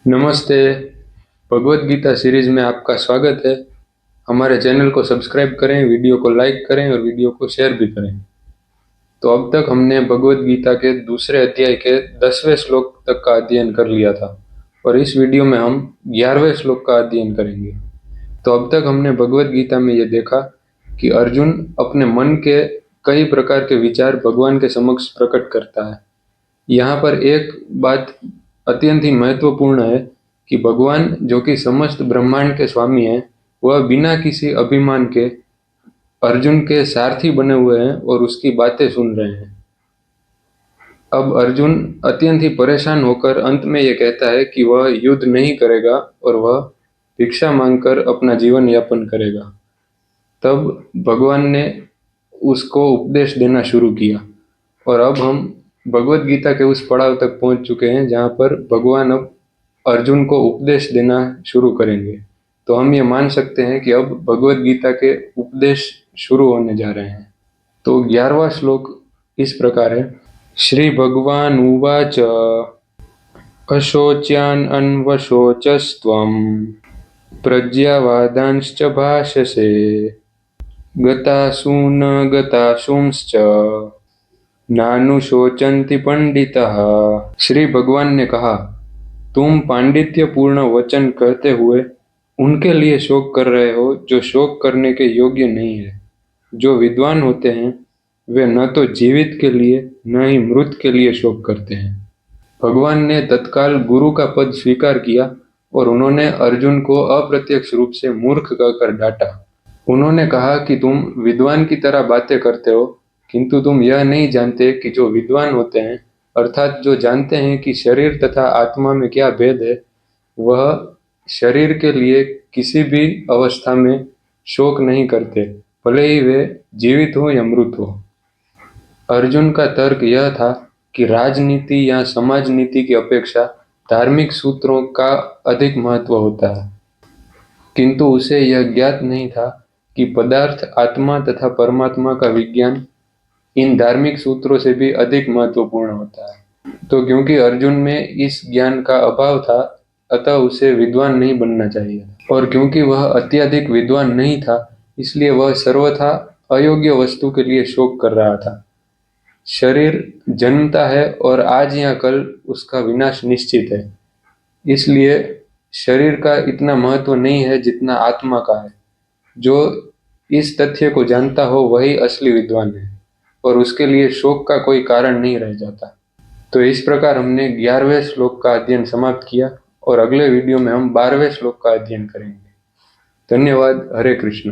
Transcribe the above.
नमस्ते। भगवत गीता सीरीज में आपका स्वागत है। हमारे चैनल को सब्सक्राइब करें, वीडियो को लाइक करें और वीडियो को शेयर भी करें। तो अब तक हमने भगवत गीता के दूसरे अध्याय के 10वें श्लोक तक का अध्ययन कर लिया था और इस वीडियो में हम 11वें श्लोक का अध्ययन करेंगे। तो अब तक हमने भगवत गीता में ये देखा कि अर्जुन अपने मन के कई प्रकार के विचार भगवान के समक्ष प्रकट करता है। यहाँ पर एक बात अत्यंत ही महत्वपूर्ण है कि भगवान जो कि समस्त ब्रह्मांड के स्वामी हैं, वह बिना किसी अभिमान के अर्जुन के सारथी बने हुए हैं और उसकी बातें सुन रहे हैं। अब अर्जुन अत्यंत ही परेशान होकर अंत में यह कहता है कि वह युद्ध नहीं करेगा और वह भिक्षा मांगकर अपना जीवन यापन करेगा। तब भगवान ने उसको उपदेश देना शुरू किया और अब हम भगवत गीता के उस पड़ाव तक पहुंच चुके हैं जहां पर भगवान अब अर्जुन को उपदेश देना शुरू करेंगे। तो हम ये मान सकते हैं कि अब भगवत गीता के उपदेश शुरू होने जा रहे हैं। तो 11वां श्लोक इस प्रकार है। श्री भगवान उवाच अशोच्यान अन्वशोचस्त्वं प्रज्ञावादांश्च भाषसे गतासु न गतासुंश्च नानुशोचन्ति पंडितः। श्री भगवान ने कहा, तुम पांडित्यपूर्ण वचन कहते हुए उनके लिए शोक कर रहे हो जो शोक करने के योग्य नहीं है। जो विद्वान होते हैं वे न तो जीवित के लिए न ही मृत के लिए शोक करते हैं। भगवान ने तत्काल गुरु का पद स्वीकार किया और उन्होंने अर्जुन को अप्रत्यक्ष रूप से मूर्ख कहकर डांटा। उन्होंने कहा कि तुम विद्वान की तरह बातें करते हो, किंतु तुम यह नहीं जानते कि जो विद्वान होते हैं, अर्थात जो जानते हैं कि शरीर तथा आत्मा में क्या भेद है, वह शरीर के लिए किसी भी अवस्था में शोक नहीं करते, भले ही वे जीवित हो या मृत हो। अर्जुन का तर्क यह था कि राजनीति या समाज नीति की अपेक्षा धार्मिक सूत्रों का अधिक महत्व होता है, किंतु उसे यह ज्ञात नहीं था कि पदार्थ, आत्मा तथा परमात्मा का विज्ञान इन धार्मिक सूत्रों से भी अधिक महत्वपूर्ण होता है। तो क्योंकि अर्जुन में इस ज्ञान का अभाव था, अतः उसे विद्वान नहीं बनना चाहिए, और क्योंकि वह अत्यधिक विद्वान नहीं था, इसलिए वह सर्वथा अयोग्य वस्तु के लिए शोक कर रहा था। शरीर जन्मता है और आज या कल उसका विनाश निश्चित है, इसलिए शरीर का इतना महत्व नहीं है जितना आत्मा का है। जो इस तथ्य को जानता हो वही असली विद्वान है और उसके लिए शोक का कोई कारण नहीं रह जाता। तो इस प्रकार हमने 11वें श्लोक का अध्ययन समाप्त किया और अगले वीडियो में हम 12वें श्लोक का अध्ययन करेंगे। धन्यवाद। हरे कृष्ण।